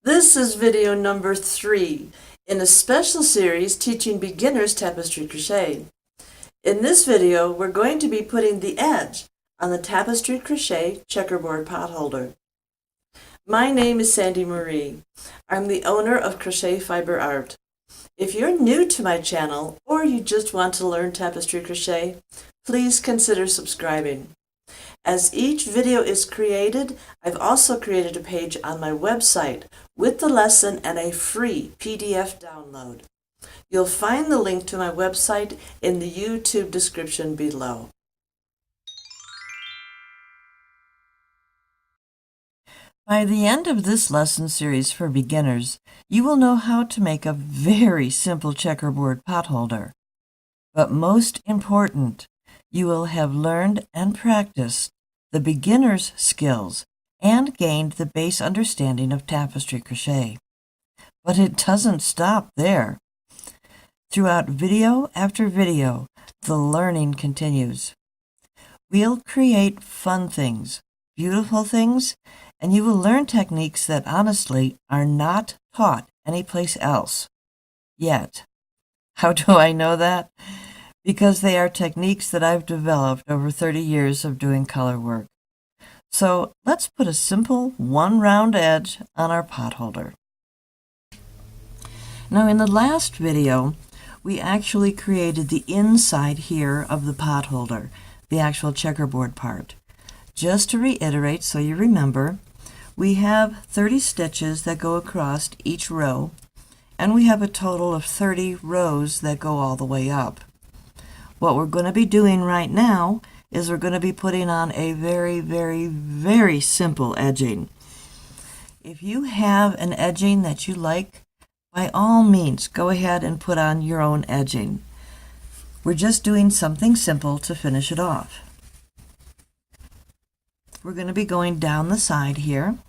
This is video number 3 in a special series teaching beginners tapestry crochet. In this video, we're going to be putting the edge on the Tapestry Crochet checkerboard potholder. My name is Sandy Marie. I'm the owner of Crochet Fiber Art. If you're new to my channel or you just want to learn tapestry crochet, please consider subscribing. As each video is created, I've also created a page on my website with the lesson and a free PDF download. You'll find the link to my website in the YouTube description below. By the end of this lesson series for beginners, you will know how to make a very simple checkerboard potholder. But most important, you will have learned and practiced the beginner's skills and gained the base understanding of tapestry crochet. But it doesn't stop there. Throughout video after video, the learning continues. We'll create fun things, beautiful things, and you will learn techniques that honestly are not taught anyplace else yet. How do I know that? Because they are techniques that I've developed over 30 years of doing color work. So let's put a simple one round edge on our potholder. Now in the last video, we actually created the inside here of the potholder, the actual checkerboard part. Just to reiterate so you remember, we have 30 stitches that go across each row, and we have a total of 30 rows that go all the way up. What we're going to be doing right now is we're going to be putting on a very simple edging. If you have an edging that you like, by all means, go ahead and put on your own edging. We're just doing something simple to finish it off. We're going to be going down the side here.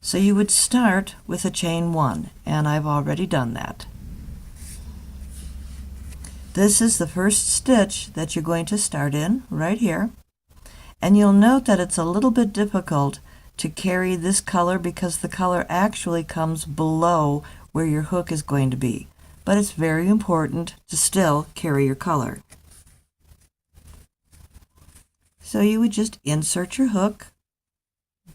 So you would start with a chain 1, and I've already done that. This is the first stitch that you're going to start in right here, and you'll note that it's a little bit difficult to carry this color because the color actually comes below where your hook is going to be, but it's very important to still carry your color. So you would just insert your hook,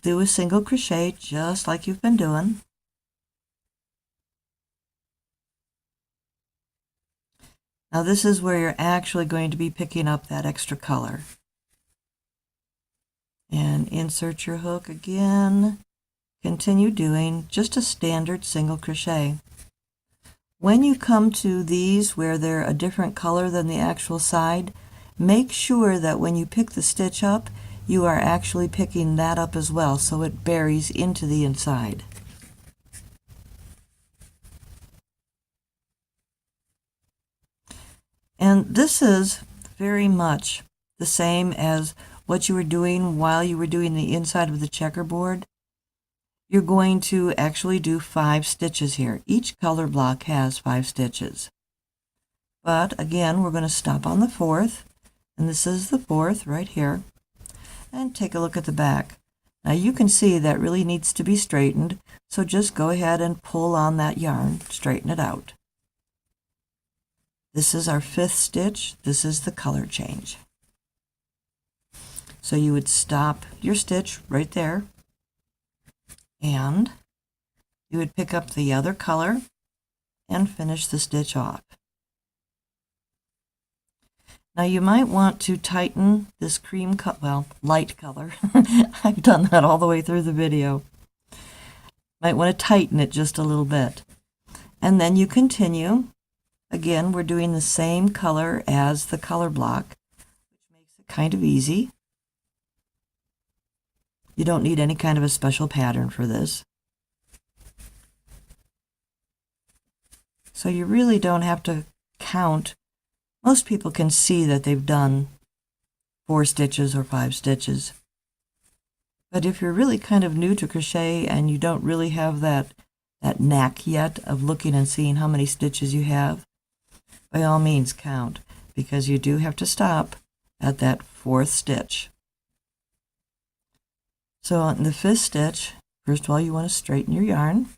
do a single crochet just like you've been doing. Now this is where you're actually going to be picking up that extra color. And insert your hook again. Continue doing just a standard single crochet. When you come to these where they're a different color than the actual side, make sure that when you pick the stitch up, you are actually picking that up as well so it buries into the inside. And this is very much the same as what you were doing while you were doing the inside of the checkerboard. You're going to actually do 5 stitches here. Each color block has 5 stitches. But again, we're going to stop on the 4th, and this is the 4th right here. And take a look at the back. Now you can see that really needs to be straightened, so just go ahead and pull on that yarn, straighten it out. This is our 5th stitch. This is the color change. So you would stop your stitch right there, and you would pick up the other color and finish the stitch off. Now you might want to tighten this cream light color. I've done that all the way through the video. Might want to tighten it just a little bit. And then you continue. Again, we're doing the same color as the color block, which makes it kind of easy. You don't need any kind of a special pattern for this. So you really don't have to count. Most people can see that they've done 4 stitches or 5 stitches. But if you're really kind of new to crochet and you don't really have that knack yet of looking and seeing how many stitches you have, by all means count, because you do have to stop at that 4th stitch. So on the 5th stitch, First of all, you want to straighten your yarn.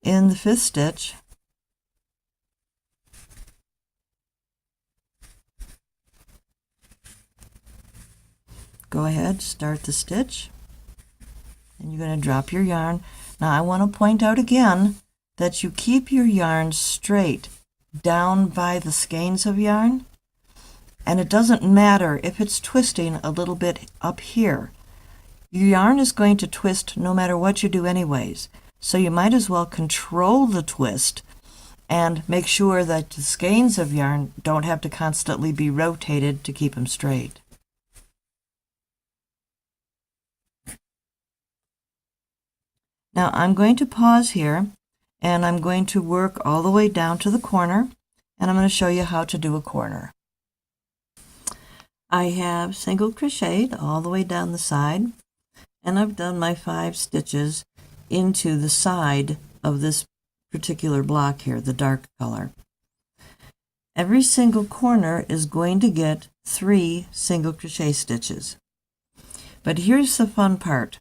In the 5th stitch, go ahead, start the stitch, and you're going to drop your yarn. Now I want to point out again that you keep your yarn straight down by the skeins of yarn, and it doesn't matter if it's twisting a little bit up here. Your yarn is going to twist no matter what you do anyways, so you might as well control the twist and make sure that the skeins of yarn don't have to constantly be rotated to keep them straight. Now I'm going to pause here, and I'm going to work all the way down to the corner, and I'm going to show you how to do a corner. I have single crocheted all the way down the side, and I've done my 5 stitches into the side of this particular block here, the dark color. Every single corner is going to get 3 single crochet stitches. But here's the fun part.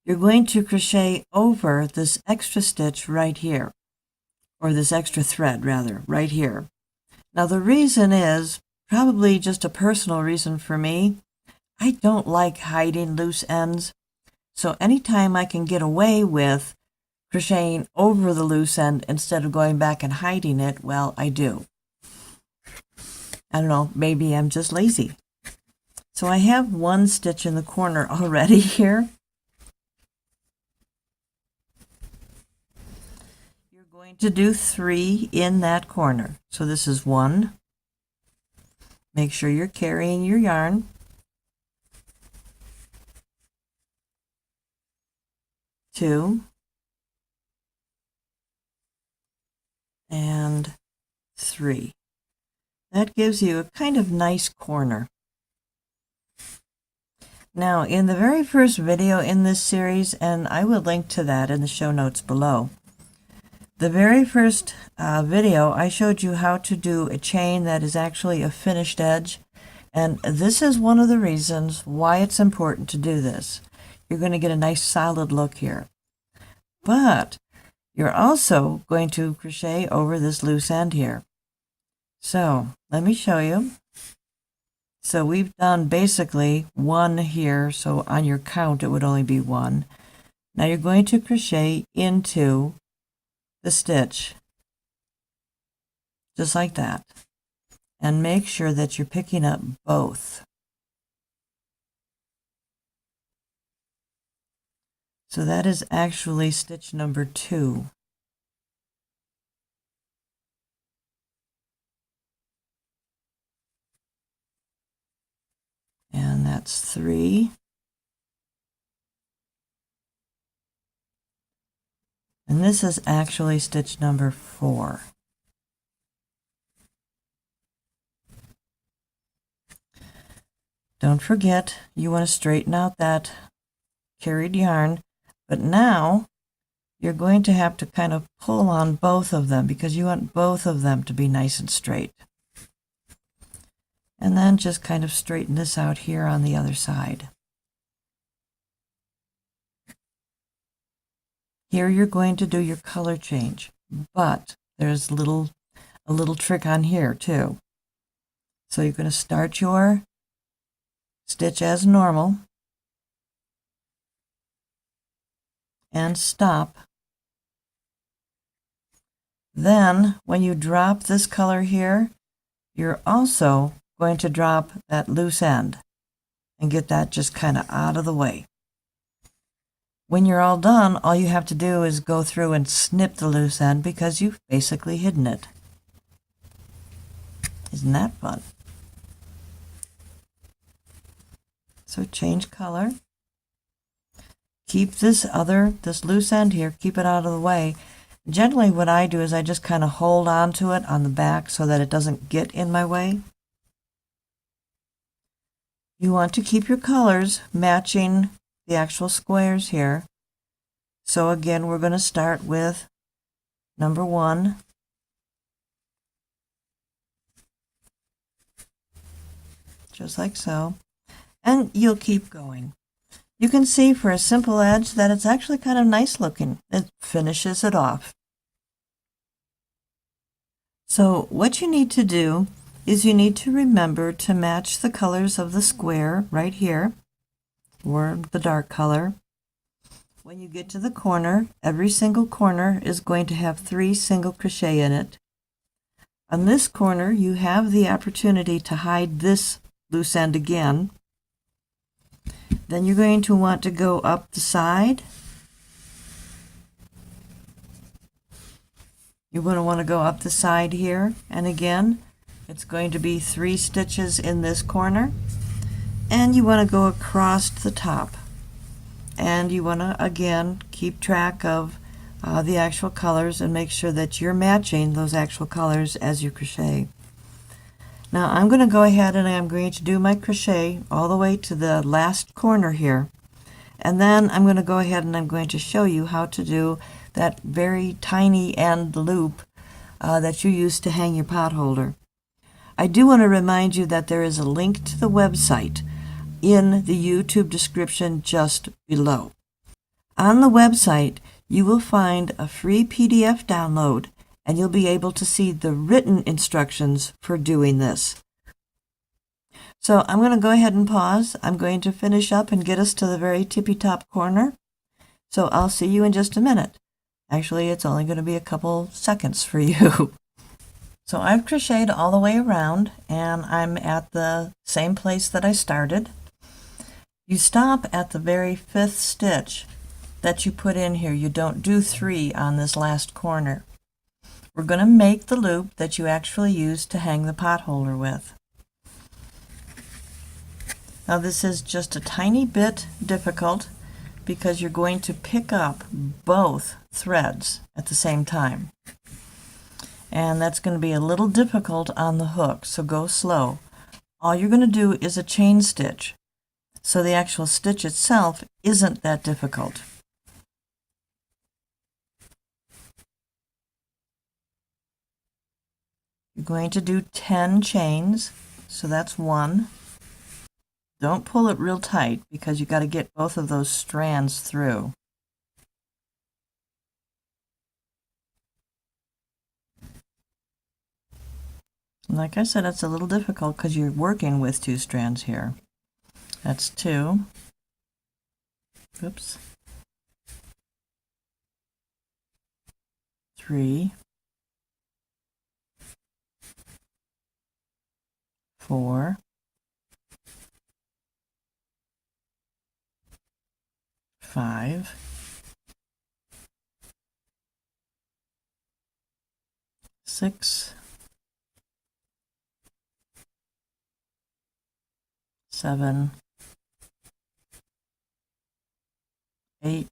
You're going to crochet over this extra stitch right here, or this extra thread rather, right here. Now the reason is probably just a personal reason for me. I don't like hiding loose ends, so anytime I can get away with crocheting over the loose end instead of going back and hiding it, well, I do. I don't know, maybe I'm just lazy. So I have 1 stitch in the corner already here. You're going to do 3 in that corner. So this is 1. Make sure you're carrying your yarn. 2. And 3. That gives you a kind of nice corner. Now, in the very first video in this series, and I will link to that in the show notes below, the very first video I showed you how to do a chain that is actually a finished edge, and this is one of the reasons why it's important to do this. You're going to get a nice solid look here. But you're also going to crochet over this loose end here. So let me show you. So we've done basically 1 here, so on your count it would only be 1. Now you're going to crochet into the stitch, just like that, and make sure that you're picking up both. So that is actually stitch number 2. And that's 3. And this is actually stitch number 4. Don't forget, you want to straighten out that carried yarn, but now you're going to have to kind of pull on both of them because you want both of them to be nice and straight. And then just kind of straighten this out here on the other side. Here you're going to do your color change, but there's a little trick on here too. So you're going to start your stitch as normal and stop. Then when you drop this color here, you're also going to drop that loose end and get that just kind of out of the way. When you're all done, all you have to do is go through and snip the loose end because you've basically hidden it. Isn't that fun? So change color. Keep this loose end here, keep it out of the way. Generally what I do is I just kind of hold on to it on the back so that it doesn't get in my way. You want to keep your colors matching the actual squares here. So again, we're going to start with number 1. Just like so. And you'll keep going. you can see for a simple edge that it's actually kind of nice looking. It finishes it off. So what you need to do is you need to remember to match the colors of the square right here, or the dark color. When you get to the corner, every single corner is going to have 3 single crochet in it. On this corner, you have the opportunity to hide this loose end again. Then you're going to want to go up the side. You're going to want to go up the side here, and again, it's going to be 3 stitches in this corner, and you want to go across the top. And you want to, again, keep track of the actual colors and make sure that you're matching those actual colors as you crochet. Now I'm going to go ahead and I'm going to do my crochet all the way to the last corner here. And then I'm going to go ahead and I'm going to show you how to do that very tiny end loop that you use to hang your pot holder. I do want to remind you that there is a link to the website in the YouTube description just below. On the website, you will find a free PDF download, and you'll be able to see the written instructions for doing this. So I'm going to go ahead and pause. I'm going to finish up and get us to the very tippy-top corner. So I'll see you in just a minute. Actually, it's only going to be a couple seconds for you. So I've crocheted all the way around, and I'm at the same place that I started. You stop at the very 5th stitch that you put in here. You don't do 3 on this last corner. We're going to make the loop that you actually use to hang the pot holder with. Now this is just a tiny bit difficult because you're going to pick up both threads at the same time. And that's going to be a little difficult on the hook, so go slow. All you're going to do is a chain stitch. So the actual stitch itself isn't that difficult. You're going to do 10 chains, so that's 1. Don't pull it real tight because you got to get both of those strands through. And like I said, it's a little difficult because you're working with 2 strands here. That's 2. Oops. 3. 4. 5. 6. 7. 8.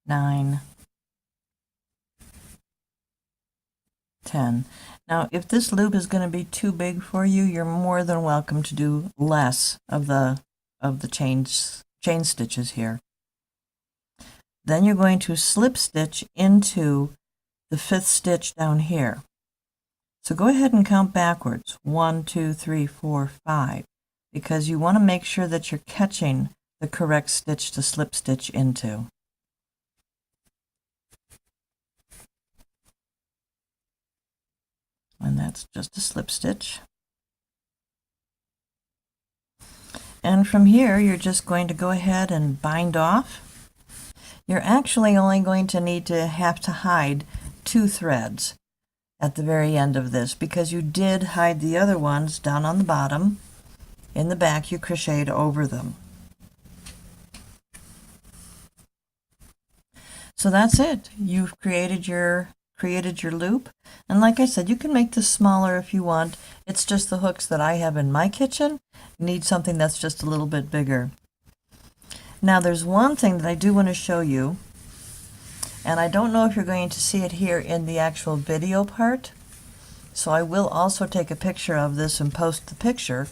9. 10. Now, if this loop is going to be too big for you, you're more than welcome to do less of the chain stitches here. Then you're going to slip stitch into the 5th stitch down here. So go ahead and count backwards. 1, 2, 3, 4, 5, because you want to make sure that you're catching the correct stitch to slip stitch into. And that's just a slip stitch. And from here, you're just going to go ahead and bind off. You're actually only going to need to have to hide 2 threads at the very end of this because you did hide the other ones down on the bottom. In the back, you crocheted over them. So that's it. You've created your loop, and like I said, you can make this smaller if you want. It's just the hooks that I have in my kitchen need something that's just a little bit bigger. Now there's one thing that I do want to show you, and I don't know if you're going to see it here in the actual video part, so I will also take a picture of this and post the picture,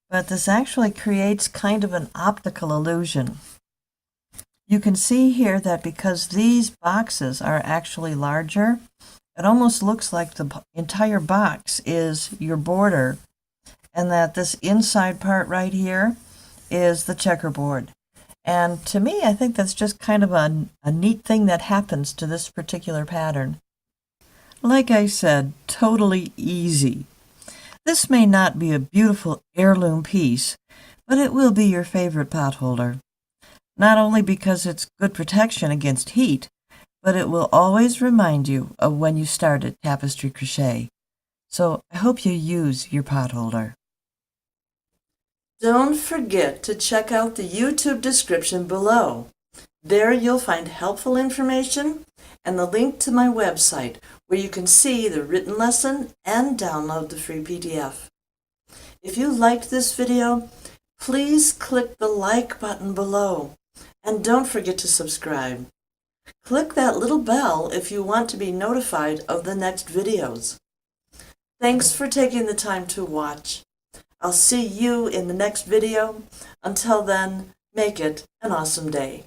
but this actually creates kind of an optical illusion. You can see here that because these boxes are actually larger, it almost looks like the entire box is your border and that this inside part right here is the checkerboard. And to me, I think that's just kind of a neat thing that happens to this particular pattern. Like I said, totally easy. This may not be a beautiful heirloom piece, but it will be your favorite potholder. Not only because it's good protection against heat, but it will always remind you of when you started tapestry crochet. So I hope you use your potholder. Don't forget to check out the YouTube description below. There you'll find helpful information and the link to my website where you can see the written lesson and download the free PDF. If you liked this video, please click the like button below and don't forget to subscribe. Click that little bell if you want to be notified of the next videos. Thanks for taking the time to watch. I'll see you in the next video. Until then, make it an awesome day.